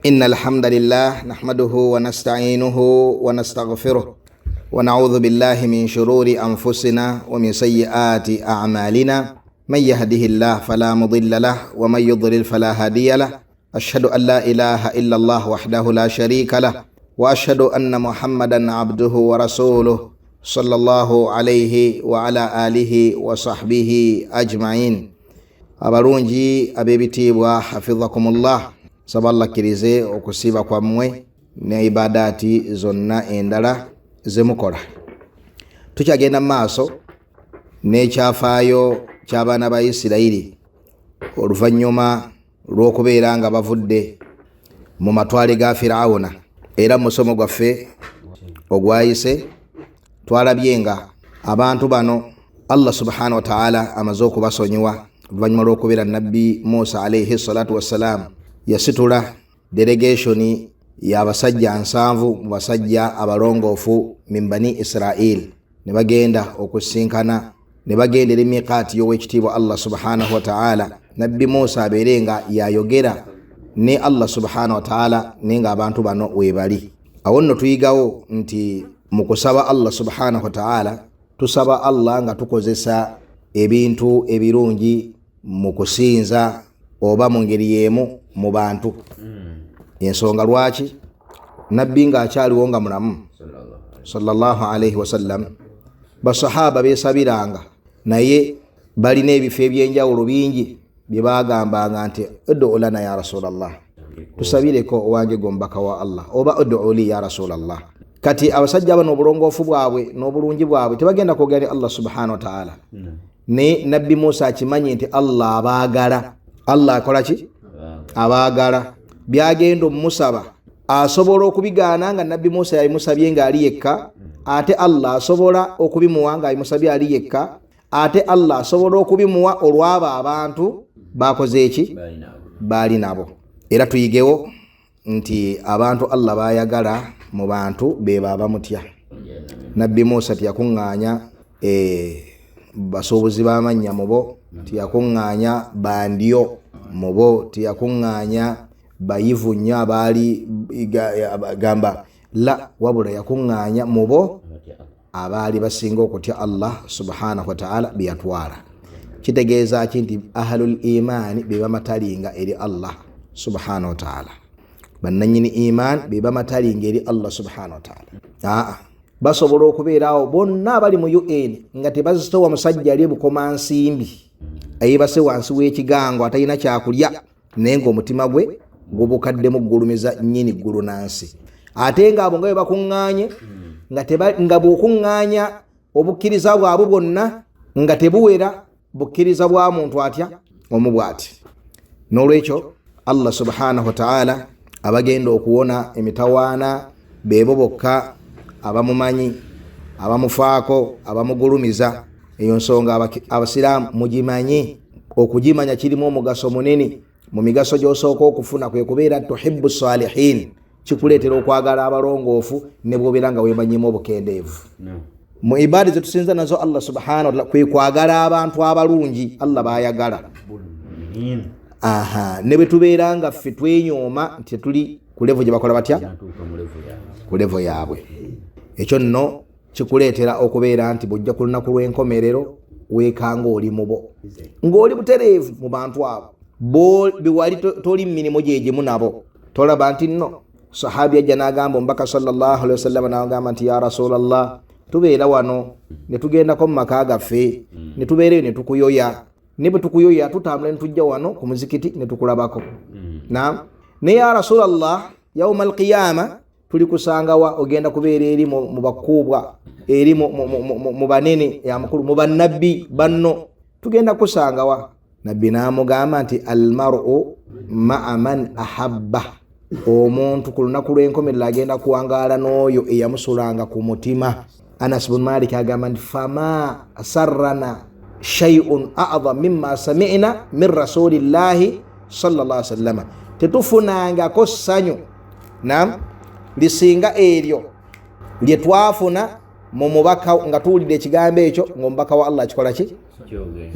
إن الحمد لله نحمده ونستعينه ونستغفره ونعوذ بالله من شرور أنفسنا ومن سيئات أعمالنا من يهده الله فلا مضل له ومن يضلل فلا هادي له أشهد أن لا إله إلا الله وحده لا شريك له وأشهد أن محمدا عبده ورسوله صلى الله عليه وعلى آله وصحبه أجمعين. abalungi ab'ebitiibwa hafidhakumullah, saba Allah akkirize okusiiba kwammwe ne ibadaati zonna endala zemukola. Tukyagenda maaso n'ekyafaayo ky'abaana ba Isirayiri oluvannyuma lw'okubeera nga bavudde mu matwale ga Firawuna. Era mu musomo gwaffe ogwayise twalabye nga abantu bano Allah subhanahu wa ta'ala amaze okubasonyiwa oluvannyuma lw'okubeera Nabbi Musa alayhi salatu wassalam yasitula delegation y'abasajja 7 mu basajja abalongoofu min bani Israel ne bagenda okusinkana ne bagendera emiqaati y'owekitiibwa Allah subhanahu wa ta'ala. Nabbi Musa abeere nga yayogera ne Allah subhanahu wa ta'ala nenga abantu bano webali. Awo nno tuyigawo nti mu kusaba Allah subhanahu wa ta'ala tusaba Allah nga tukozesa ebintu ebirungi mu kusinza oba mu ngeri y'emu mu bantu. Ensonga lwaki nabbi nga akyaliwo nga mulamu sallallahu alayhi wasallam, basahaba besabiranga naye balina ebifo ebyenjawulo bingi bye bagambanga nti ud'u lana ya rasulallah, tusabireko owange gombaka wa Allah, oba ud'u li ya rasulallah. Kati abasajja bano obulongoofu bwabwe n'obulungi bwabwe tebagenda kwogera Allah subhanahu wa ta'ala. Ne Nabbi Musa akimanyi nti Allah abaagala. Allah akola ki? Abaagala. Byagenda omusaba asobola okubigaana nga Nabbi Musa yabimusabye nga ali yekka, ate Allah asobola okubimuwa nga abimusabye ali yekka, ate Allah asobola okubimuwa olwaba abantu bakoze eki? Bali nabo. Era tuyigewo nti abantu Allah bayagala mu bantu be baba mutya. Nabbi Musa tiyakuŋŋaanya basuubuzi b'amannya mubo, tiyakuŋŋaanya bandyo mubo, tiyakuŋŋaanya bayivu nnyo abaali gamba la, wabula yakuŋŋaanya mubo abaali basinga okutya Allah subhanahu wa ta'ala biyatwala. Kitegeeza ki nti ahlul imaani be bamatalinga eri Allah subhanahu wa ta'ala. Bannanyini iman be bamatalinga eri Allah subhanahu wa ta'ala. Basobola okubeerawo bonna abali mu UN nga tebazitowa musajja ali bukoma nsimbi ayibase wansi w'ekigango atalina kyakulya naye ng'omutima gwe gubukaddemu gulumiza nnyini ggulu nansi. Ate nga abo nga bwe bakuŋŋaanye nga bw'okuŋŋaanya obukkiriza bwabwe bwonna nga tebuwera bukkiriza bwa muntu atya omu bw'ati. N'olwekyo Allah subhanahu wa ta'ala abagenda okuwona emitawaana beebo bokka abamumanyi, abamufaako, abamugulumiza. Eyo nsonga abasiraamu mugimanyi. Okugimanya kirimu omugaso munene. Mu migaso gy'osooka okufuna kwe kubeera tuhibbu salihin, kikuleetera okwagala abalongoofu ne bw'obeera nga weemanyimu obukendeevu. Mu ibaada ze tusinza nazo Allah subhanahu wa ta'ala kwe kwagala abantu abalungi Allah bayagala. Ne bwe tubeera nga ffe twenyooma nti tuli ku levo gye bakola batya? Ku levo yaabwe. Ekyo nno kikuleetera okubeera nti bw'ojja ku lunaku lw'enkomerero weekanga oli mubo, ng'oli butereevu mu bantu abo biwali toli mirimu gyegimu nabo. Tolaba nti nno sahabi ajja n'agamba omubaka sallallahu alaihi wasallam n'agamba nti ya rasulallah, tubeera wano ne tugendako mu maka gaffe ne tubeereyo ne tukuyoya, ne bwe tukuyoya tutambula ne tujja wano ku muzikiti ne tukulabako. Ne ya rasulallah, yawma alqiyama tuli kusanga wa ogenda kubeera eri mu bakuubwa, eri mu banene amakulu, mu bannabbi banno, tugenda kusanga wa? Nabbi n'amugamba nti almar'u ma'a man ahabba, omuntu ku lunaku lw'enkomerero agenda kuwangaala n'oyo eyamusulanga ku mutima. Anas bin Malik agamba nti fama sarrana shay'un a'dham mimma sami'na min rasulillahi sallallahu alaihi wasallam, tetufunangako ssanyu lisinga eryo lye twafuna mu mubaka nga tuwulidde ekigambo ekyo ng'omubaka wa Allah akikola ki?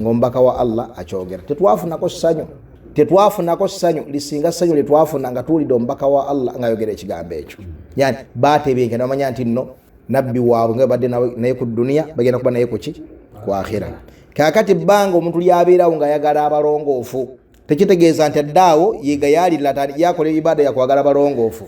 Ng'omubaka wa Allah akyogera. Tetwafunako ssanyu tetwafunako ssanyu lisinga ssanyu lyetwafuna nga tuwulidde omubaka wa Allah ng'ayogera ekigambo ekyo. Yani baatebenke namanya nti nno nabbi waabwe nga badde naye ku duniya bagenda kuba naye kuki ku akhira. Kaakati bbanga omuntu lyabeerawo ng'ayagala abalongoofu tekitegeeza nti addaawo yiga yalira yakola ibada yakwagala abalongoofu.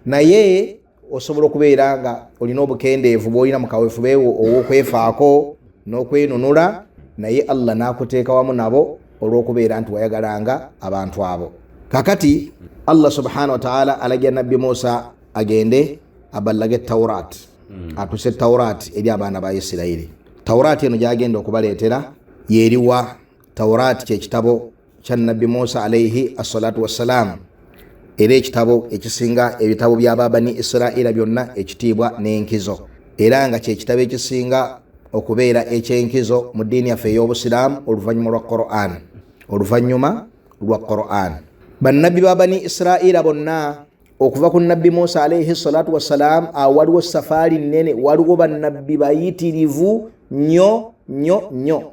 Naye osobola okubeera nga olina obukendeevu bw'olina mu kaweefube ow'okwefaako n'okwenunula, naye Allah n'akuteeka wamu nabo olw'okubeera nti wayagalanga abantu abo. Kakati Allah subhanahu wa ta'ala alagira nabbi Musa agende aballage Tawrat, atuse Tawrat eri abaana ba Isirayiri. Tawrat eno gyagenda okubaleetera yeeriwa. Tawrat kye kitabo kya nabbi Musa alayhi assalatu wassalaam, era ekitabo ekisinga ebitabo bya Bani Israila byonna ekitiibwa n'enkizo, era nga kye kitabo ekisinga okubeera ekyenkizo mu ddiini yaffe ey'Obusiraamu oluvannyuma lwa Qur'an. Bannabbi ba Bani Israila bonna okuva ku nabbi Musa alayhi salatu wassalaam waliwo safaari nnene, waliwo bannabbi bayitirivu nnyo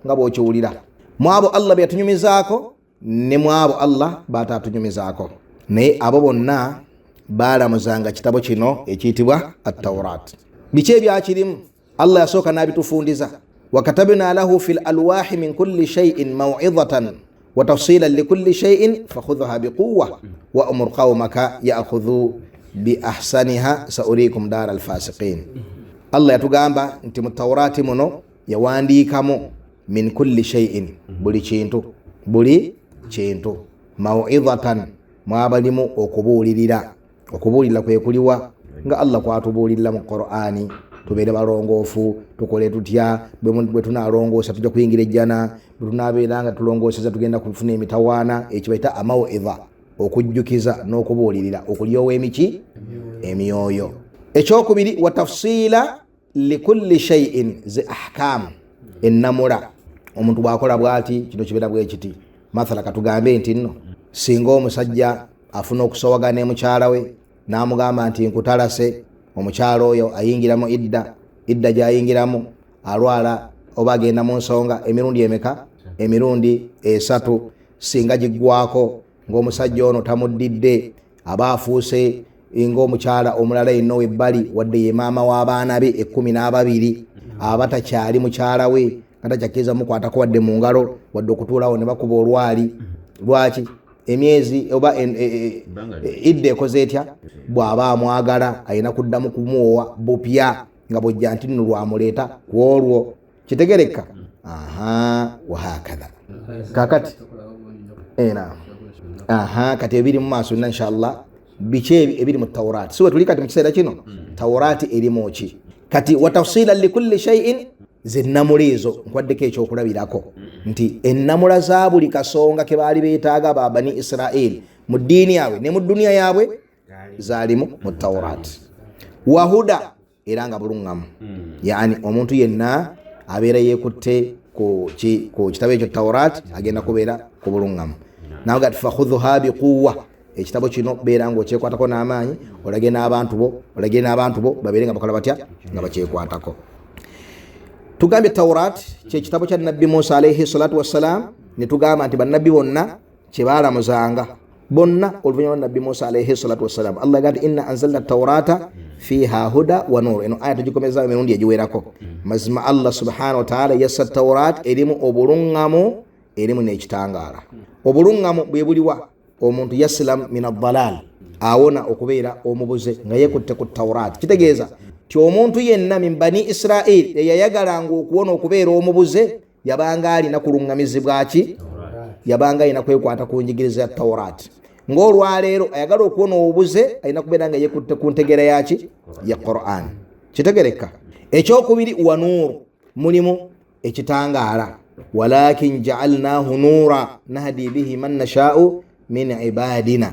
nga bw'okiwulira. Mwabo Allah byatunyumizaako ne mwabo Allah batatunyumizaako, naye abo bonna baalamuzanga kitabo kino ekiyitibwa at-Tawrat. Biki ebyakirimu? Allah yasooka n'abitufundiza. Wa katabna lahu fil alwahi min kulli shay'in maw'izatan wa tafsilan li kulli shay'in fakhudhha biquwwa wa amur qawmaka ya'khudhu bi ahsaniha sa'urikum daral fasiqin. Allah yatugamba nti mu Tawrati muno yawandiikamu min kulli shay'in, buli kintu maw'izatan, mwabalimu okubuulirira kwe kuliwa nga Allah kwatubuulirira mu Qur'ani tubeere balongoofu, tukole tutya, bwe tunalongoosa tujja kuyingira ejjana, bwe tunabeera nga tulongooseza tugenda kufuna emitawaana, ekibaita amaw'iza, okujjukiza n'okubuulirira okulyowa emyoyo. Ekyokubiri wa tafsiila likulli shay'in zi ahkam, ennamula. Omuntu bw'akola bw'ati kino kibeera bwe kiti. Mathala katugambe nti nno singa omusajja afuna okusowagana ne mukyala we n'amugamba nti nkutalase, omukyala oyo ayingiramu idda gy'ayingiramu, alwala oba agenda mu nsonga emirundi emeka? Emirundi 3. Singa giggwako ng'omusajja ono tamuddidde, aba afuuse ng'omukyala omulala yenna webbali, wadde ye maama w'abaana be 12, aba takyali mukyala we, takyakkiza mukwatako wadde mu ngalo, wadde okutuulawo ne bakuba olwali. Lwaki? Emyezi oba idde ekoze etya? Bw'aba amwagala ayina kuddamu kumuwowa bupya nga bw'ojja nti nno lwamuleeta ku olwo. Kitegereka? Wahakadha. Kakati kati ebiri mu maaso nna inshallah biki ebiri mu Tawrat. Siwe tuli kati mu kiseera kino Tawrat erimu ki? Kati wa tafsilan likulli shay'in, zennamula ezo nkwaddeko ekyokulabirako nti ennamula za buli kasonga ke baali beetaaga ba Bani Israil mu ddiini yaabwe ne mu duniya yaabwe zaalimu mu Tawrat. Wahuda, era nga bulungamu, yani omuntu yenna abeera yeekutte ku kitabo ekyo Tawrat agenda kubeera ku bulungamu. Nawe gati fakhudhuha biquwwa, ekitabo kino beera ng'okyekwatako n'amaanyi, olage n'abantu bo babeere nga bakola batya? Nga bakyekwatako. Tugambye Tawrat kye kitabo kya nabbi Musa alayhi salatu wassalaam, ne tugamba nti bannabbi bonna kye baalamuzanga bonna oluvannyuma nabbi Musa alayhi salatu wassalaam. Allah gati inna anzalna Tawrata fiha huda wa nur. Eno aya tugikomeza emirundi egiwerako. Mazima Allah subhanahu wa ta'ala yassa Tawrat erimu obulungamu, erimu n'ekitangaala. Obulungamu bwe buliwa? Omuntu yaslam min ad-dalal, awona okubeera omubuze nga yekutte ku Tawrat. Kitegeeza ti omuntu yenna min Bani Israil eyayagalanga okuwona okubeera omubuze yabanga alina kulungamizibwa ki? Yabanga alina kwekwata ku njigiriza ya Tawrat. Ng'olwaleero ayagala okuwona obuze alina kubeera nga yekutte ku ntegera yaki? Ya Qur'an. Kitegereka? Ekyokubiri wa nur, mulimu ekitangaala. Walakin ja'alnahu nura nahdi bihi man nasha'u min ibadina.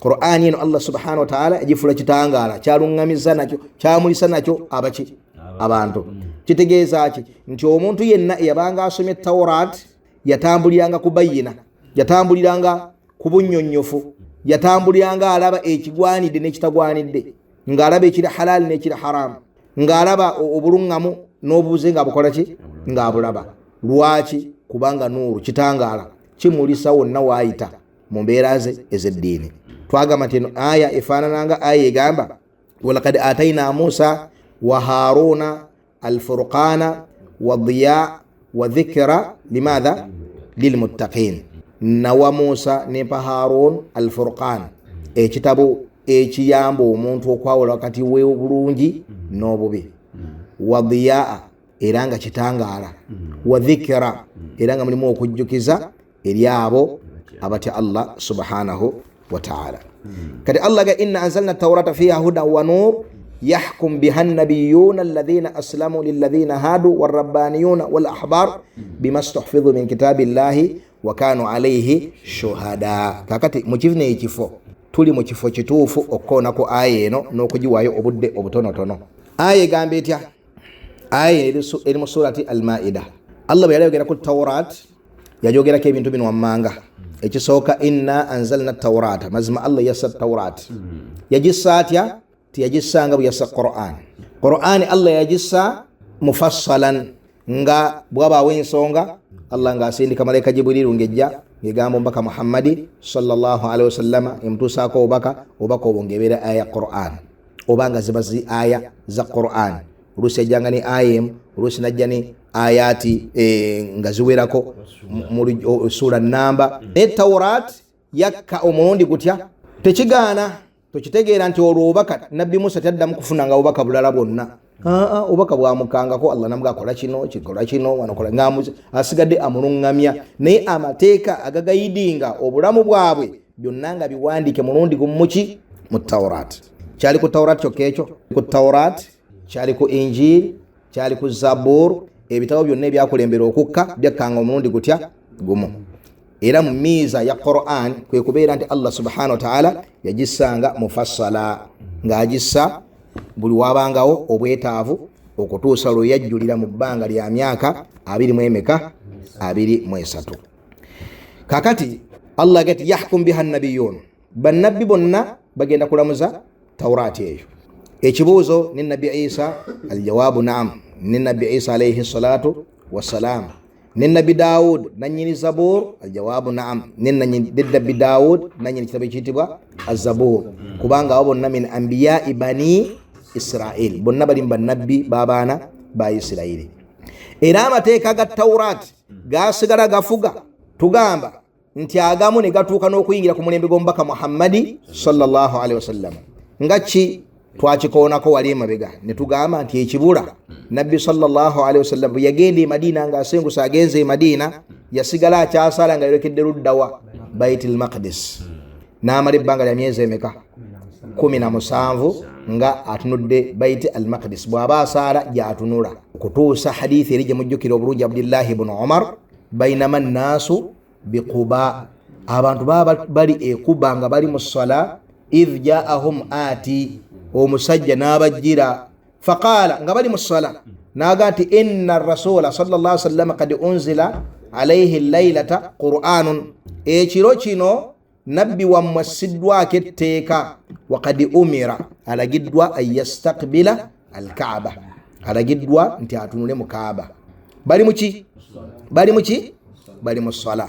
Qur'an yino Allah subhanahu wa ta'ala ejifula kitangaala, kyalungamiza nakyo, kyamulisa nakyo abaki? Abantu. Kitegeeza ki? Nti omuntu yenna yabanga asomye Tawrat yatambuliranga kubayina, yatambuliranga ku bunnyonnyofu, yatambuliranga alaba ekigwanidde n'ekitagwanidde, ng'alaba ekiri halal n'ekiri haram, ng'alaba obulungamu n'obubuze ng'abukola ki? Ng'abulaba. Lwaki? Kubanga nuru, kitangaala. kimulisa wonna waayita mu mbeera ze ez'eddiini. Twagamba nti eno aya efaanananga aya egamba walaqad ataina Musa wa Haruna alfurqana wa diya wa dhikra limadha lilmuttaqin. Nawa Musa ne pa Harun alfurqan ekitabo ekiyamba omuntu okwawula wakati w'obulungi n'obubi. Wa diya era nga kitangaala. Wa dhikra era nga mulimu okujjukiza eri abo abatya Allah subhanahu wa ta'ala. Kati Allah ga inna anzalna tawrata fiha hudan wa nur yahkum biha an-nabiyyuna alladhina aslamu lilladhina hadu war-rabbaniyuna wal-ahbar bima stuhfidhu min kitabillahi wa kanu alayhi shuhada. Kakati mukivune ekifo tuli mu kifo kituufu okukoonako aya eno n'okugiwaayo obudde obutonotono. Aya egamba etya? Aya eri mu surati al-Maida. Allah bwe yayogera ku Tawrat yajogerako ebintu bino wammanga. Ekisooka inna anzalna tawrata, mazima Allah yassa tawrat. Yagissa atya? Tiyagissanga bwe yassa Qur'an. Qur'an Allah yagissa mufassalan nga bwabaawo ensonga Allah nga asindika malaika Jibrilu ngejja ngegamba mbaka Muhammadi sallallahu alaihi wasallama emtusaako obaka obongebeera aya Qur'an obanga zibazi aya za Qur'an. Oluusi ejjanga ni ayem, oluusi najja ni ayati nga ziwerako mu sura namba. Ne Tawrat yakka omulundi gutya tekigaana. Tokitegeera nti olwo obubaka nabbi Musa taddamu kufunanga obubaka bulala bwonna. Obubaka bwamukangako Allah namuga akola kino kikola kino wanokola ngamuze asigadde amulungamya. Naye amateeka agagayidinga obulamu bwabwe byonna nga biwandiike mulundi gumuki mu Tawrat. Kyali ku Tawrat kyokka ekyo. Ku Tawrat kyali ku Injil, kyali ku Zabur, ebitabo byonna ebyakulembera okukka byakkanga omulundi gutya gumu. Era mu miiza ya Qur'an kwe kubeera nti Allah subhanahu wa ta'ala yagissanga mufassala ng'agissa buli wabangawo obwetaavu okutuusa lwe yajjulira mu bbanga lya myaka 23. Kakati Allah gati yahkum biha an-nabiyyun, bannabbi bonna bagenda kulamuza Tawrati eyo. Ekibuuzo ni Nabi Isa, aljawabu naam. Ni Nabi Isa alayhi salatu wassalam. Ni Nabi Daud nanyini Zabur, aljawabu naam. Ni Nabi Daud nanyini kitabu ekiyitibwa az-Zabur. Kubanga abo bonna min anbiya'i bani Israel, bonna bali bannabbi babaana ba Isiraili. Era amateeka ga Tawrat gasigala gafuga tugamba nti agamu ne gatuuka n'okuyingira ku mulembe gw'omubaka Muhammadi sallallahu alaihi wasallam. Ngachi twakikoonako wali emabega ne tugamba nti ekibula nabbi sallallahu alaihi wasallam bwe yagenda e Madina nga asengusa agenze e Madina yasigala akyasala nga yolekedde luddawa Baitul Maqdis. N'amala ebbanga lya myezi emeka 17 nga atunudde Bait al-Maqdis. Bw'aba asaala gy'atunula okutuusa hadithi eri gye mujjukira obulungi Abdullah ibn Umar bainama nnaasu biquba, abantu baba bali e Quba nga bali mu ssala idh jaahum ati, omusajja n'abajjira faqala nga bali mu ssala naga nti inna rasula sallallahu alaihi wasallam qad unzila alayhi laylata qur'anun, ekiro kino nabbi wammwe assiddwako etteeka wa qad umira, alagiddwa an yastaqbila alkaaba, alagiddwa nti atunule mu kaaba. Bali muki? Bali muki? Bali mu ssala.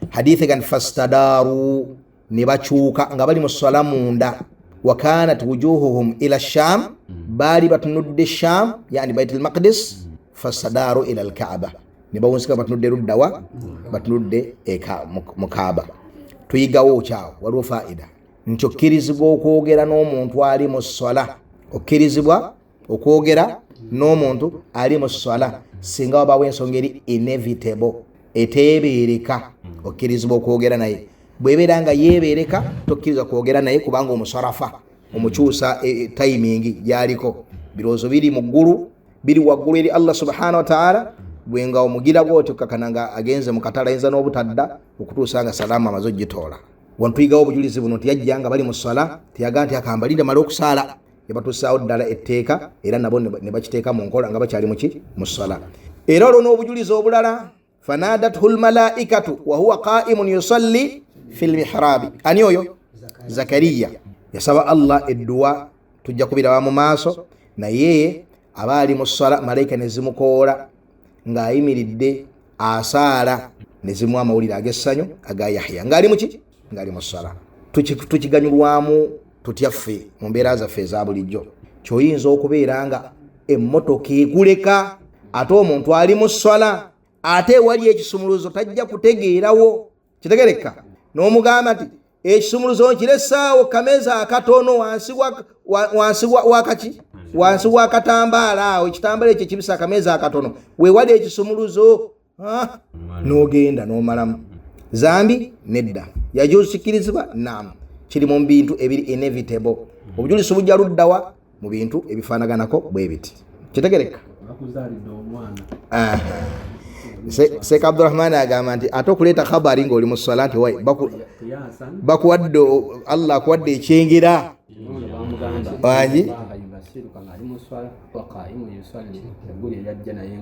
Hadithi gan fastadaru, ne bakyuka nga bali mu ssala munda. Wa kanat wujuhuhum ila sham, bali batunudde sham yani Baitul Maqdis, fastadaru ila alkaaba, ne bawunsika batunudde luddawa, batunudde mu kaaba. Tuyigawo kyawo waliwo faida nti okkirizibwa okwogera n'omuntu ali mu ssala, okkirizibwa okwogera n'omuntu ali mu ssala singa wabawo ensonga eri inevitable eteebereka, okkirizibwa okwogera naye. Bwebeera nga yeebereka tokkiriza kwogera naye kubanga omusarafa omukyusa timing gyaliko, birowoozo biri mu ggulu, biri waggulu eri Allah subhanahu wa ta'ala. Bwenga omugira gwoti okakananga agenze mu katala ayinza n'obutadda okutuusa nga salama amaze ogitoola. Wantuyigawo obujulizi buno nti yajja nga bali mu ssala tiyaga nti akambalinde mala okusaala, yabatuusaawo ddala etteeka era nabo ne bakiteeka mu nkola nga bakyali muki mu ssala. Era olwo n'obujulizi obulala fanadathu lmalaikatu wa huwa qaimun yusalli fi lmihrabi. Ani oyo? Zakariya yasaba Allah edduwa, tujja kubiraba mu maaso, naye aba ali mu ssala malayika ne zimukoola ng'ayimiridde asaala ne zimu amawulire ag'essanyu aga Yahya ngali muki ngali mu ssala. Tukiganyulwamu tutyaffe mu mbeera zaffe eza bulijjo. Kyoyinza okubeera nga emmotoka ekuleka ate omuntu ali mu ssala ate wali ekisumuluzo tajja kutegeerawo. Kitegereka n'omugamba nti ekisumuluzo nkiressaawo kameeza akatono wansi wa katambaala awo, ekitambaala ekyo kibisa akameeza akatono weewali ekisumuluzo n'ogenda n'omalamu. Zambi nedda. Yajuuzu kikkirizibwa naam, kiri mu bintu ebiri inevitable. Obujulizi bujja luddawa mu bintu ebifaanaganako bwe biti. Kitegereka Sheikh Abdurrahman agamba nti ate okuleeta khabari ng'oli mu ssala nti bakuwadde Allah akuwadde ekyengera wangi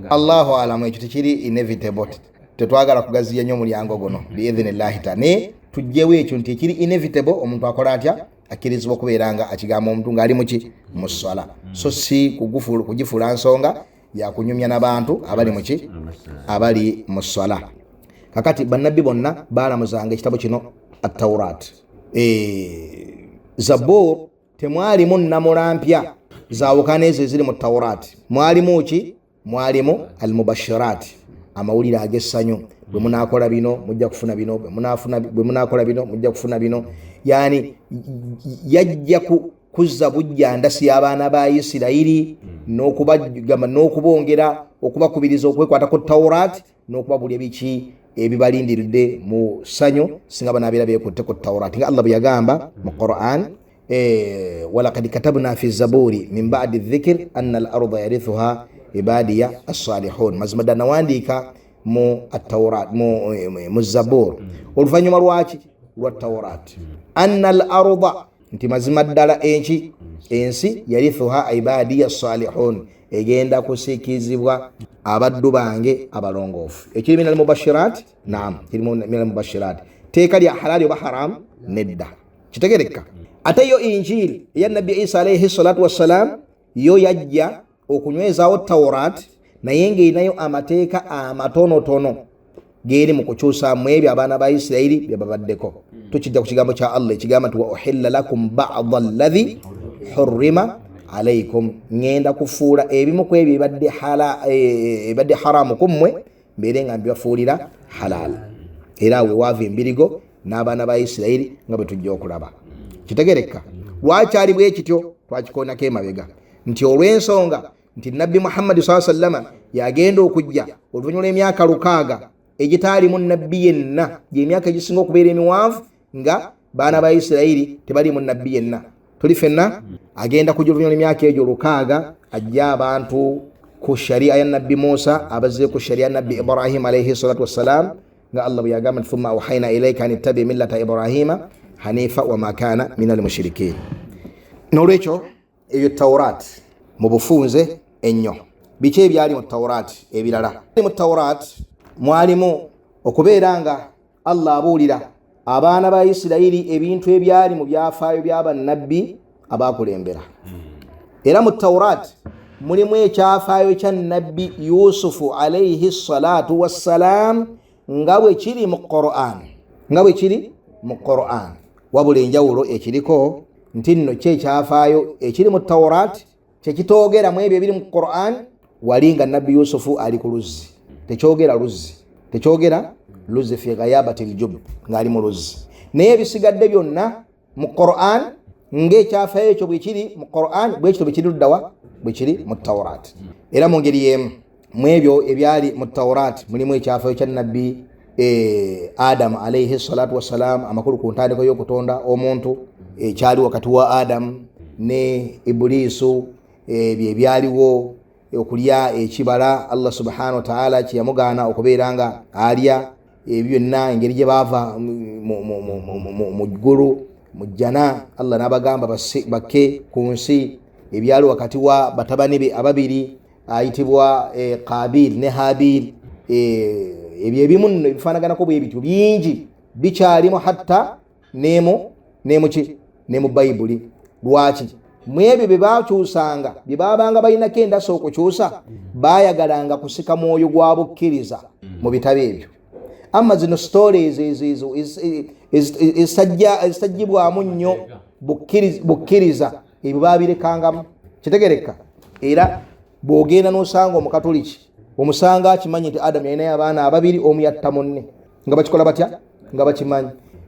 Allahu alamu, ekyo tekiri inevitable. Tetwagala kugaziya nnyo omulyango guno biidhinillahi ta'ala, ne tujjewo ekyo nti ekiri inevitable omuntu akola atya akkirizibwa okubeera nga akigamba omuntu ng'ali muki mu ssala, so si kugifuula nsonga yakunyumya n'abantu abali muki abali mu ssala. Kakati bannabbi bonna baalamuzanga ekitabo kino at-Tawrat. Zabur temwalimu nnamulampya zaawukana ezo eziri mu Tawrat. Mwalimu ki? Mwalimu al-mubashirat, amawulire ag'essanyu. Bwe munaakola bino mujja kufuna bino, bwe munaakola bino mujja kufuna bino. Yani yajja kuzza bujjandasi y'abaana ba Isirayiri n'okubagamba n'okubongera okubakubiriza okwekwata ku Tawrat n'okubabulya biki ebibalindiridde mu ssanyu singa banaabeera beekutte ku Tawrat nga Allah bwe yagamba mu Qur'an. walaqad katabna fi zaburi min ba'di dhikr anna al-arda yarithuha ibadiya as-salihun. Mazima ddala nawandiika mu at-Tawrat mu Zabur oluvannyuma lwaki lwa Tawrat anna al-arda nti mazima ddala ensi yarithuha ibadiya as-salihun egenda kusiikizibwa abaddu bange abalongoofu. Ekiri minal mubashirat naam, kiri minal mubashirat. Teeka lya halali oba haram nedda. Kitegereka ate yo injili eya Nabbi Isa alayhi salatu wassalam yo yajja okunywezaawo Tawrat naye ng'erinayo amateeka amatonotono geri mu kukyusaamu ebyo abaana ba Isirayiri bye babaddeko. Tukijja ku kigambo kya Allah ekigamba nti wa uhilla lakum ba'da alladhi hurrima alaykum, ngenda kufuula ebimu ku ebyo ebadde haramu ku mmwe mbeere nga mbibafuulira halal. Era we waava embirigo n'abaana ba Isirayiri nga bwe tujja okulaba. Kitegereka lwakyali bwe kityo twakikoonako emabega nti olw'ensonga nti Nabbi Muhammad sallallahu alaihi wasallam yagenda okujja oluvannyuma lw'emyaka 600 egitaalimu nabbi yenna, gy'emyaka egisinga okubeera emiwanvu nga baana ba Isirayiri tebalimu nabbi yenna. Tuli fenna agenda kujja oluvannyuma lw'emyaka egyo 600 ajja abantu ku sharia ya Nabbi Musa abazze ku sharia ya Nabbi Ibrahim alayhi salatu wassalam nga Allah bwe yagamba thumma awhayna ilayka an ittabi millata Ibrahima hanifa wa ma kana minal mushrikin. N'olwekyo ebyo Tawrat mu bufunze ennyo. Biki ebyali mu Tawrat ebirala? Mu Tawrat mwalimu okubeera nga Allah abuulira abaana ba Isirayiri ebintu ebyali mu byafaayo by'abannabbi abaakulembera. Era mu Tawrat mulimu ekyafaayo kya Nabbi Yusufu alayhi salatu wassalam nga bwe kiri mu Qur'an, nga bwe kiri mu Qur'an. Wabula enjawulo ekiriko nti nno kyekyafaayo ekiri mu Tawrat kyekitoogera mu ebyo ebiri mu Qur'an wali nga Nabbi Yusufu ali ku luzzi. Tekyogera luzzi fi ghayabati al-jub ng'ali mu luzzi. Naye ebisigadde byonna mu Qur'an ng'ekyafaayo ekyo bwe kiri mu Qur'an bwe kityo bwe kiri luddawa bwe kiri mu Tawrat. Era mu ngeri y'emu mu ebyo ebyali mu Tawrat mulimu ekyafaayo kya Nabbi Adam alayhi salatu wassalam, amakulu ku ntandikwa y'okutonda omuntu ekyali wakati wa Adam ne Ibulisu, bye byaliwo okulya ekibala Allah subhanahu wa ta'ala kye yamugaana okubeera nga alya byonna engeri gye baava mu ggulu mu jjana. Allah n'abagamba bakke ku nsi ebyali wakati wa batabani be ababiri ayitibwa Qabil ne Habil. Ebyo ebimu nno ebifaanaganako bwe bityo bingi bikyalimu hatta nemu Bayibuli. Lwaki? Mu ebyo bye baakyusanga bye baabanga balinako endasa okukyusa baayagalanga kusika mwoyo gwa bukkiriza mu bitabo ebyo. amma zino stories ezisajjibwamu nnyo bukkiriza ebyo babirekangamu kitegereka. Era bwogenda n'osanga omukatoliki omusanga akimanyi nti Adamu yalinayo abaana ababiri omu yatta munne nga bakikola batya nga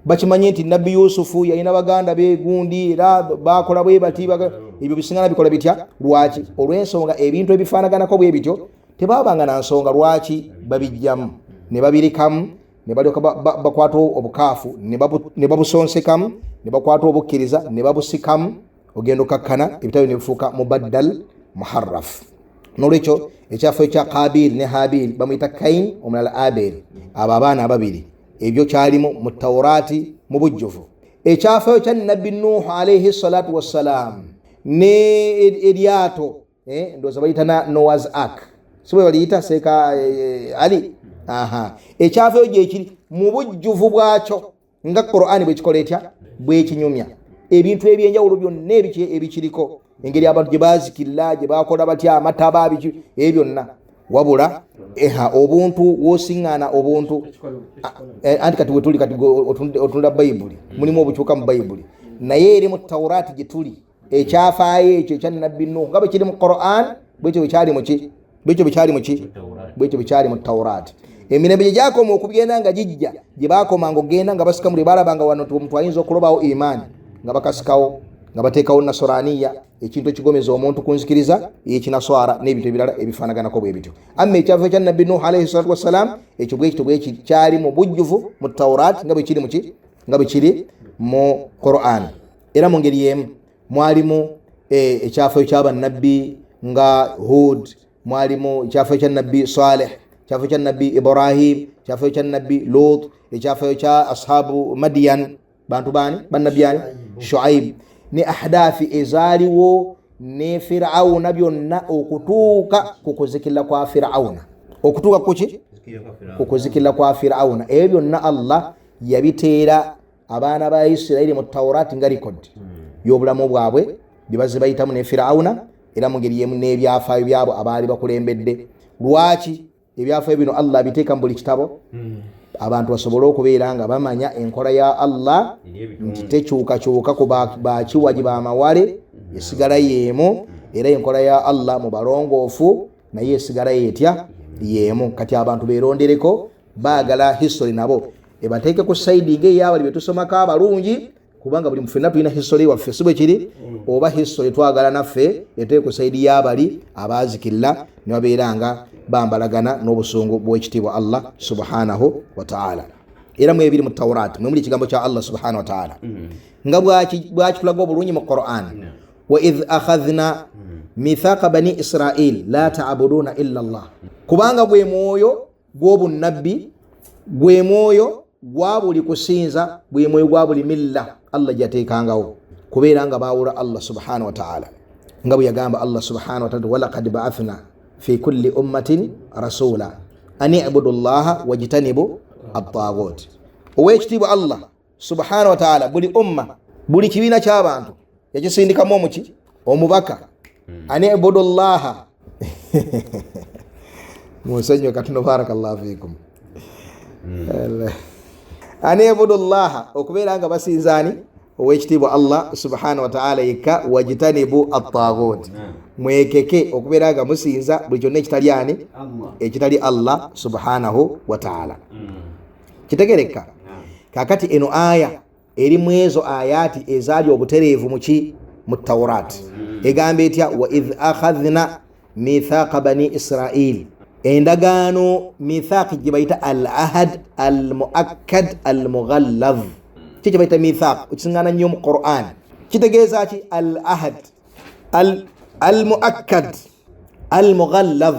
bakimanyi nti Nabbi Yusufu yalina baganda be gundi era bakola bwe bati ebyo bisingana bikola bitya. Lwaki? Olw'ensonga ebintu ebifaanaganako bwe bityo tebabanga na nsonga lwaki babijjamu ne babirikamu ne balyoka bakwata obukaafu ne babusonsekamu ne bakwata obukkiriza ne babusikamu ogenda okakkana ebitabo ne bifuuka mubaddal muharraf. Nolwekyo ekyafo ekya Qabil ne Habil bamuyita Kain omulala Abel, abo abaana ababiri ebyo kyalimu mu Tawraati mu bujjuvu. Ekyafo ekya Nabbi Nuh alayhi salatu wassalam ne eryato ndowooza bayita Noah's Ark, sibwe baliyita seeka Ali. Ekyafo gyekiri mu bujjuvu bwakyo nga Qur'ani bwekikola etya bwekinyumya ebintu ebyenjawulo byonna ebikiriko, engeri abantu gye baazikirira gye bakola batya amataba biki byonna, wabula obuntu wosiŋŋaana obuntu anti kati wetuli kati otunda Bayibuli mulimu obukyuka mu Bayibuli naye eri mu Tawraati gye tuli ekyafaayo ekyo ekya Nabbi Nuh nga bwe kiri mu Qur'an bwekyo bikyali mu Tawraati. Emirembe gye gyakoma okugenda nga gijja gye baakoma ng'ogenda nga basikamule balabanga wano omuntu ayinza okulobawo imaani nga bakasikawo nga bateekawo nasoraniya, ekintu ekigomeza omuntu kunzikiriza ekinaswara n'ebintu ebirala ebifaanaganako bwe bityo. Amma ekyafo ekya Nabbi Nuh alayhi salatu wassalam ekyo bwekityo kyali mu bujjuvu mu Tawraati nga bwe kiri mu Qur'an. Era mu ngeri y'emu mwalimu ekyafo eky'abannabbi nga Hud, mwalimu ekyafo ekya Nabbi Saleh, ekyafo ekya Nabbi Ibrahim, ekyafo ekya Nabbi Lut, ekyafo ekya ashabu Madian, bantu bani bannabbi ani Shuaib, ne ahdafi ezaaliwo ne Firawuna byonna okutuuka ku kuzikirira kwa Firawuna, okutuuka kuki ku kuzikirira kwa Firawuna. Ebyo byonna Allah yabiteera abaana ba Isirayiri mu Tawraati nga rekodi y'obulamu bwabwe bye bazze bayitamu ne Firawuna, era mu ngeri y'emu n'ebyafaayo byabo abaali bakulembedde. Lwaki ebyafaayo bino Allah biteeka mu buli kitabo? Abantu basobole okubeera nga bamanya enkola ya Allah nti tekyukakyuka ku bakiwagi bamawale, esigala yeemu, era enkola ya Allah mu balongoofu naye esigala yetya yeemu. Kati abantu beerondereko baagala history nabo ebateeke ku saidi ng'eyabali bye tusomako abalungi, kubanga buli mufenna tulina history waffe, si bwe kiri? Oba history twagala naffe eteeke ku saidi y'abali abaazikirira ne babeera nga bambalagana n'obusungu bw'ekitiibwa Allah subhanahu wa ta'ala. Era mu ebiri mu Tawraati mwe muli ekigambo kya Allah subhanahu wa ta'ala nga bwakitulaga obulungi mu Qur'an. Wa idh akhadhna mithaqa bani Israil la ta'buduna illa Allah, kubanga gwe mwoyo gw'obunnabbi, gwe mwoyo gwa buli kusinza, gwe mwoyo gwa buli milla Allah gyateekangawo kubeera nga baawula Allah subhanahu wa ta'ala, nga bwe yagamba Allah subhanahu wa ta'ala walaqad ba'athna fi kulli ummatin rasula an i'budu llaha wajtanibu at-taghut. Owekitiibwa Allah subhanahu wa ta'ala buli umma, buli kibiina ky'abantu yakisindikamu omuki omubaka an i'budu llaha musenyo katuno barakallahu fikum an i'budu llaha, okubeera nga basinzaani owekitiibwa Allah subhanahu wa ta'ala yekka, wajtanibu at-taghut, mwekeke okubeera nga musinza buli kyonna ekitali ani ekitali Allah subhanahu wa ta'ala. Kitegereka kakati eno aya eri mu ezo ayati ezaali obutereevu muki mu Tawraati egamba etya wa idh akhadhna mithaqa bani Israil, endagaano mithaq gye bayita al ahad al muakkad al mughallaz, kiki bayita mithaq ekisiŋŋaana nnyo mu Qur'an. Kitegeeza ki al ahad al muakkad al mughallaz,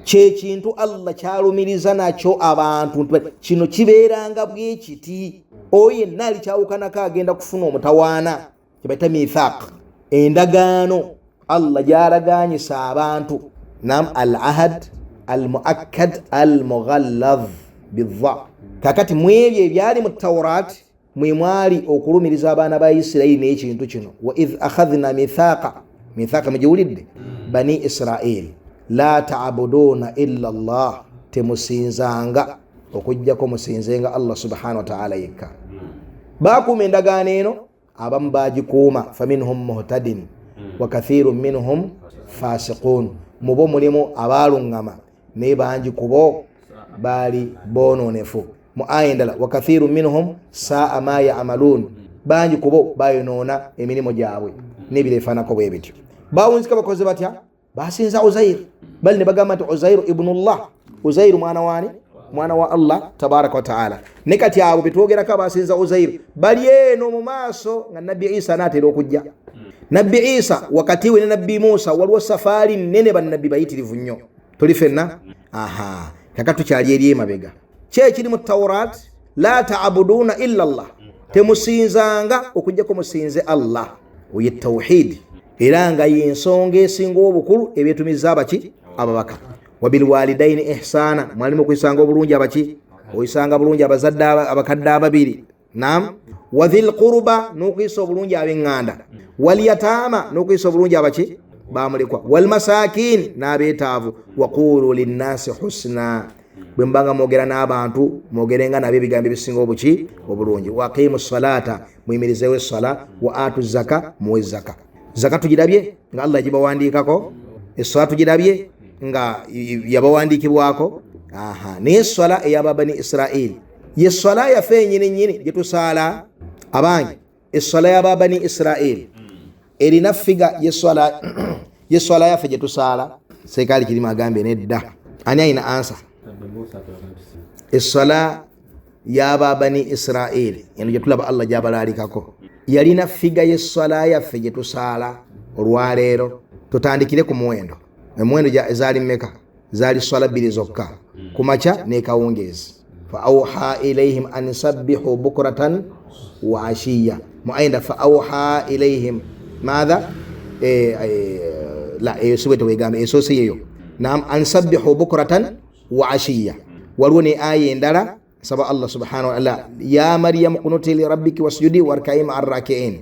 kyekintu Allah kyalumiriza nakyo abantu kino kibeeranga bwe kiti, oyo yenna alikyawukanako agenda kufuna omutawaana, kyebayita mithaq, endagaano Allah gyalagaanyisa abantu. Nam al ahad al muakkad al mughallaz bidha. Kakati mu ebyo ebyali mu Tawraati mwe mwali okulumiriza abaana ba Isirayiri n'ekintu kino, wa idh akhadhna mithaqa mugiwulidde bani Israil la ta'buduna illa Allah, temusinzanga okujjako musinzenga Allah subhanahu wa ta'ala yekka. Bakuuma endagaano eno, abamu bagikuuma, faminhum muhtadin wa kathirun minhum fasiqun, mubo mulimu abaluŋŋama naye bangi kubo bali bononefu. Mu aya endala wa kathirun minhum saa ma ya'malun, bangi kubo bayonoona emirimu gyabwe n'ebireefaanako bwe bityo. Bawunzika bakoze batya? Basinza Uzair, bali ne bagamba nti Uzairu ibnullah, Uzairu mwana wani? Mwana wa Allah tabaraka wa ta'ala. Ne kati abo betwogerako abasinza Uzairu bali eno mu maaso nga Nabbi Isa n'atera okujja. Nabbi Isa wakati we ne Nabbi Musa waliwo safaari nnene bannabbi bayitirivu nnyo. Tuli fenna? Aha, kakati tukyali eri emabega. Kye ekiri mu Tawrat, la ta'buduna illa Allah, temusinzanga okujjako musinze Allah, oye tawhid, era nga y'ensonga esinga obukulu ebyetumiza abaki? Ababaka. Wabil walidaini ihsana, mwalimu kuyisanga obulungi abaki? Oyisanga bulungi abazadde abakadde ababiri. Naam. Wadhil qurba, n'okuyisa obulungi ab'eŋŋanda. Wal yataama, n'okuyisa obulungi abaki? Bamulekwa. Wal masakin, n'abeetaavu. Waqulu linnasi husna, bwe mbanga mwogera n'abantu mwogerenga nabo ebigambo ebisinga obuki? Obulungi. Waqimu salata, muyimirizewo essala. Wa atu zaka, muwe zaka. Zaka tugirabye nga Allah yagibawandiikako, essala tugirabye nga yabawandiikibwako. Aha, naye essala ey'ababani Israel ye essala yaffe ennyini gye tusaala abangi. Essala y'ababani Israel erina figa y'essala yaffe gye tusaala. Sekaali Kirima agambe nedda. Ani ayina ansa? Essala y'ababani Israel eno gye tulaba Allah gy'abalaalikako yalina figa y'essala yaffe gye tusaala olwaleero. Tutandikire ku muwendo. Emiwendo zaali mmeka? Zaali ssala 2 zokka, ku makya ne kawungeezi. Fa awha ilayhim an sabbihu bukratan wa ashiya. Muayinda fa awha ilayhim madha la suwete wegambe esose yeyo. Naam, an sabbihu bukratan wa ashiya. Waliwo ne aya endala saba Allah subhanahu wa ta'ala, ya Maryam qunuti li rabbiki wasjudi warka'i ma'ar raki'in.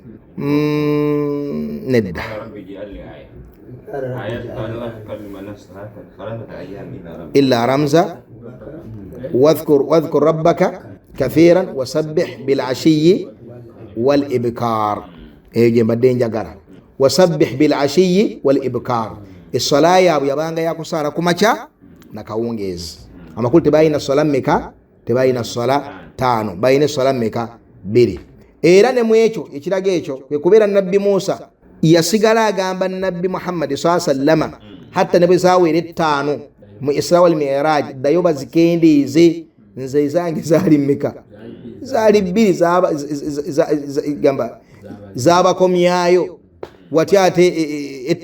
Nedda. إلا رمزا واذكر ربك كثيرا وسبح بالعشي والإبكار. إيه بدين جعارة وسبح بالعشي والإبكار. الصلاة يا أبو يبانغ يا كسارة كماcha نكاونجز. أما قلت باين الصلاة مكا تباين الصلاة تانو باين الصلاة مكا بيري. إيران نمويشو يشراجيشو يكبر النبي موسى yasigala agamba Nabbi Muhammad sallallahu alaihi wasallam hatta nabi zawere 5 mu Isra wal Mi'raj dayo bazikendeeze nze zange zali meka zali 2 gamba zaba komyayo watyate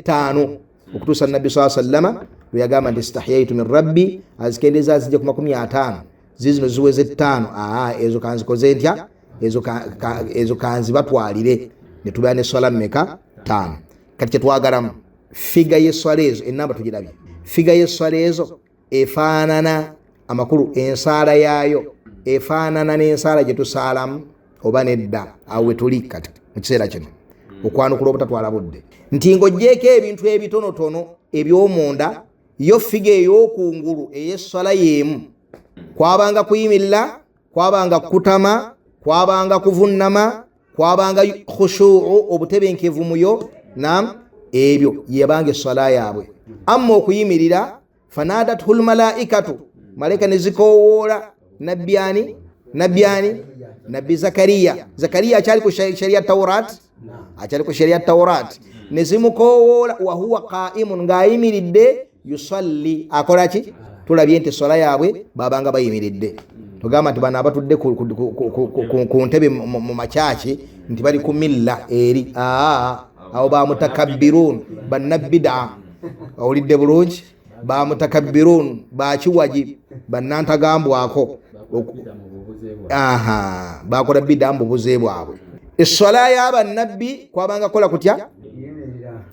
5 okutusa Nabbi sallallahu alaihi wasallam yagamba ndistahyaitu min rabbi azikendeza zije ku 50 zizino ziweze 5 ezo kanzikoze ntya ezo kanzi batwalire netubane swala meka 5. Kati twagaramu figa y'esswala ezo enamba tugirabye. Figa y'esswala ezo efaanana amakulu ensaala yaayo efaanana n'ensaala gye tusaalamu oba nedda awo we tuli kati mu kiseera kino okwanukula obutatwala budde nti ng'oggyeko ebintu ebitonotono eby'omunda yo figa ey'okungulu ey'esswala y'emu kwabanga kuyimirira, kwabanga kutama, kwabanga kuvunnama, kwabanga khushu'u obutebenkevu muyo. Naam, ebyo yabanga essala yaabwe. Amma okuyimirira fanadatul malaikatu, malaika ne zikowoola nabbi Zakariya akyali ku sharia Tawrat ne zimukowoola wa huwa qa'imun ng'ayimiridde yusalli akola ki? Tulabye nti essala yaabwe babanga bayimiridde. Tugamba nti bano abatudde ku ntebe mu makyaki nti bali ku milla eri awo bamutakabbirun bannabida. Owulidde bulungi? Bamutakabbirun bakiwaji bannantagambwako bakola bida mu bubuze bwabwe. Essala y'abannabbi kwabanga kola kutya?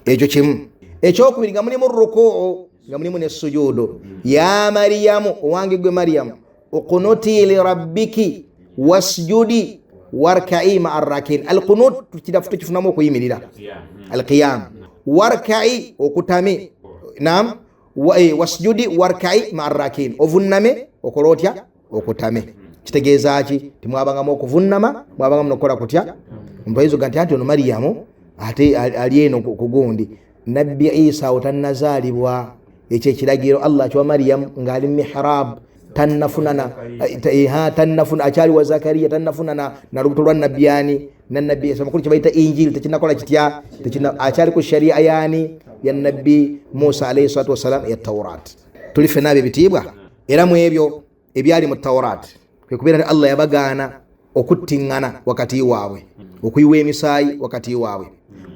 Ekyo kimu. Ekyokubiri nga mulimu rukuu nga mulimu ne sujudu. Ya Mariyamu, owange gwe Mariyamu, uqunuti li rabbiki wasjudi warka'i ma'ar rakin. Al-qunut tukifunamu okuyimirira, al-qiyam. Warka'i okutame, naam, wasjudi warka'i ma'ar rakin. Ovunname okola otya? okutame. Kitegeeza ki? Timwabangamu okuvunnama, mwabangamu nokukola kutya. Mpayizo ganti ati ono Mariyamu ate ali eno ku gundi. Nabbi Isa otannazaalibwa, ekyo ekiragiro Allah kiwa Mariyamu ng'ali mu mihrab, tannafunana akyali wa Zakariya, tannafunana na lubuto lwa nabbi yani na nabbi Isa makulu kibayita Injili, tekinakola kitya, akyali ku sharia yani ya nabbi Musa alayhi salatu wassalam ya Tawrat. Tuli fena bibitibwa era mu ebyo ebyali mu Tawrat kwe kubeera Allah yabagaana okuttingana wakati waabwe, okuyiwa emisaayi wakati waabwe.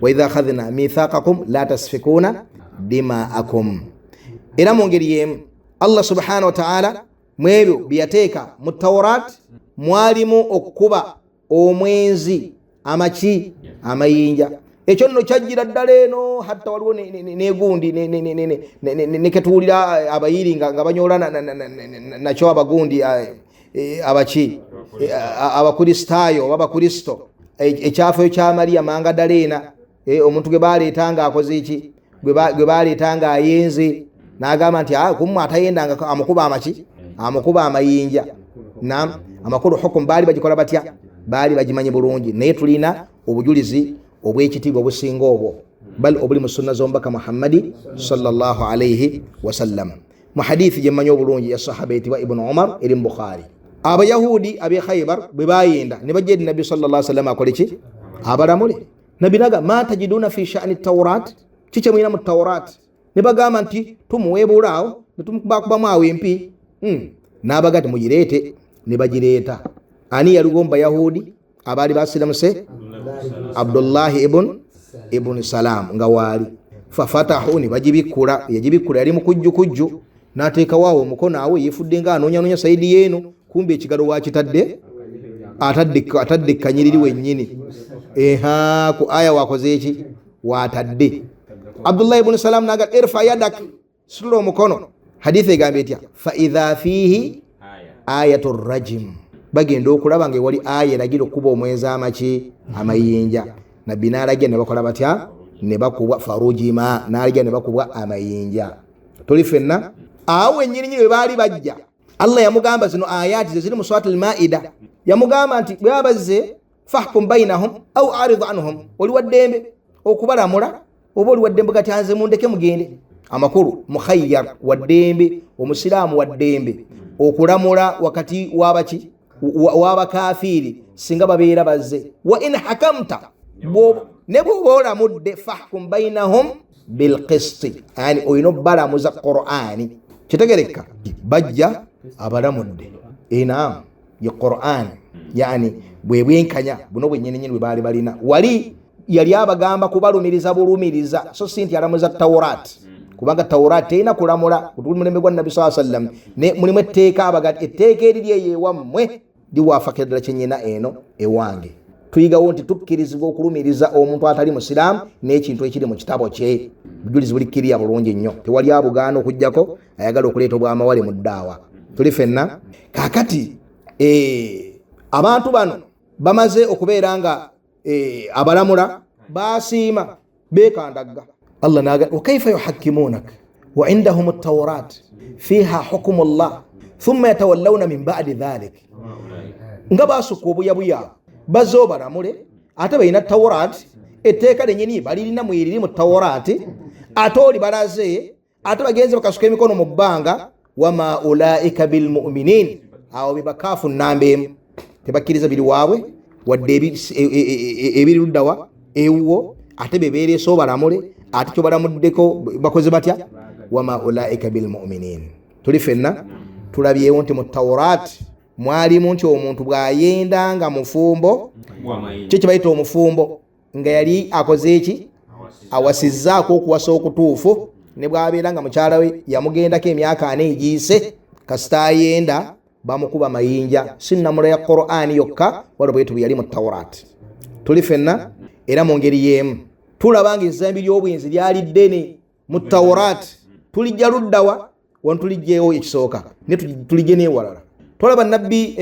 Wa idha akhadhna mithaqakum la tasfikuna dima'akum. Era mu ngeri yemu Allah subhanahu wa ta'ala mwebyo byateeka mu Tawrat mwalimu okukuba omwenzi amaki amayinja. Ekyo nno kyajjira ddala eno hatta waliwo negundi neketuwulira abayiri nga banyola nakyo abagundi abaki abakristaayo babakristo ekyafeyo kya Mariyamu anga ddala ena omuntu gwe baleetanga akoze eki gwe baleetanga ayenze n'agamba nti kumwe atayendanga amukuba amaki amukuba amayinja. Naam, amakulu hukumu baali bagikola batya? Baali bagimanyi bulungi, naye tulina obujulizi obw'ekitiibwa obusinga obwo bal obuli mu sunna z'omubaka Muhammadi sallallahu alayhi wasallam. Mu hadithi gye mmanyi obulungi ya sahaba etibwa Ibn Umar eri mu Bukhari, abayahudi ab'e Khaybar bwe bayenda ne bajja eri nabbi sallallahu alayhi wasallam akole ki? Abalamule. Nabbi naga ma tajiduna fi sha'ni Tawrat, kiki mwina mu Tawrat? Ne bagamba nti tumuweebulaawo ne tumukubakubamu awo empi. N'abaga ti mugireete, ne bagireeta. Ani yaliwo mu Bayahudi abaali basiramuse? Abdullahi ibn Salam nga waali. Fafatahu ne bagibikkula, yagibikkula yali mu kujju n'ateeka waawo omukono awo yeefudde nga anoonya sayidi yeeno, kumbi ekigalo wakitadde atadde kanyiriri wennyini. Ku aya wakoze eki? Watadde. Abdullahi ibn Salam naga irfa yadak, sula omukono. Hadithi egambye etya? Fa idha fihi ayatu rajim, bagenda okulaba nga wali aya eragira okuba omwenzi amaki amayinja. Nabbi n'alagira ne bakola batya? Ne bakubwa farujima, n'alagira ne bakubwa amayinja. Tuli fenna awo ennyininyini bwe baali bajja, Allah yamugamba zino ayati ziri mu Suratul Maida, yamugamba nti bwe babazze fahkum bainahum au arid anhum, oli waddembe okubalamula oba oli waddembe gati anze mundeke mugende. Amakulu mukhayyar waddembe, omusiraamu waddembe okulamula wakati wabaki wabakafiri singa babeera bazze. Wa in hakamta, ne bw'oba olamudde fahkum bainahum bilqisti, yani olina obbalamuza Qur'ani. Kitegereka bajja abalamudde enaamu ye Qur'ani, yani bwe bwenkanya buno bwennyininyini bwe baali balina. Wali yali abagamba kubalumiriza bulumiriza, so si nti alamuza Tawrat, kubanga Tawrat terina kulamula kutuli mulembe gwa Nabbi sallallahu alayhi wasallam. Ne mulimu etteeka abagati, etteeka eriri eyo ewammwe liwaafakira ddala kyennyina eno ewange. Tuyigawo nti tukkirizibwa okulumiriza omuntu atali musiraamu n'ekintu ekiri mu kitabo kye. Bujulizi bulikkiriya bulungi nnyo, tewali abugaana okugjako ayagala okuleeta obwamawale mu ddaawa. Tuli fenna kaakati abantu bano bamaze okubeera nga abalamula basiima beekandagga. Allah naga wa kaifa yuhakkimunak wa indahum at-tawrat fiha hukmu Allah thumma yatawallawna min ba'di dhalik. Nga basuka obuyabuya bazze obalamule ate balina Tawrat, etteeka lyennyini balirina mwiriri mu Tawrat, ate oli balaze ate bagenze bakasuka emikono mu bbanga. Wama ulaika bilmuminin, awo bebakaafu nnambeemu, tebakkiriza biri waabwe wadde ebiri luddawa ewuwo, ate bebeereese obalamule ate kyobalamuddeko bakoze batya? Wama ulaika bilmuminin. Tuli fenna tulabyewo nti mu Tawrat mwalimu nti omuntu bw'ayenda nga mufumbo, kyo kye bayita omufumbo, nga yali akoze eki? Awasizzaako okuwasa okutuufu, ne bw'abeera nga mukyala we yamugendako emyaka 4 egiise, kasita ayenda bamukuba mayinja. Sinnamula ya Qur'ani yokka waliwo bwetu bwe yali mu Tawrat. Tuli fenna era mu ngeri y'emu tulaba nga ezzambi ly'obwenzi lyali ddene mu Tawrat. Tulijja luddawa? Wano tulijjeewo ekisooka ne tulijje n'ewalala. Tulaba nabbi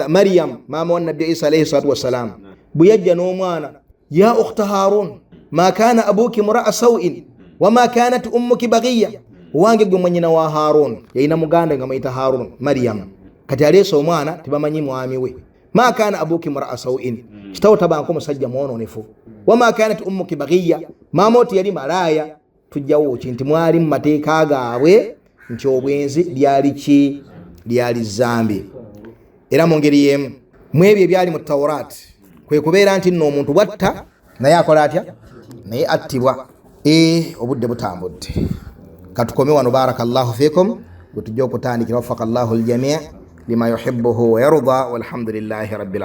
Maryam maama wa nabbi Isa alayhi salatu wassalam bwe yajja n'omwana, ya ukhta Harun ma kana abuki mura'a sawin wa ma kanat ummuki baghiya, wange gwe mwennyina wa Harun. Yalina muganda nga muyita Harun, Maryam. kati aleese omwana tebamanyi mwami we. Ma kana abuki mar'a sawin, kitawo tabanko musajja mwononefu. Wama kanat ummuki baghiya, mamoti yali malaya. Tujjawo kinti mwali mu mateeka gaabwe nti obwenzi lyali ki, lyali zambi. Era mu ngeri y'emu mwebyo ebyali mu Tawrat kwe kubeera nti nno omuntu bwatta naye akola atya, naye attibwa. Obudde butambudde, katukome wano. Barakallahu fikum. Bwe tujja okutandikira waffaka Allahu aljamii lima yuhibbuhu wa yarda, walhamdulillahi rabbil alamin.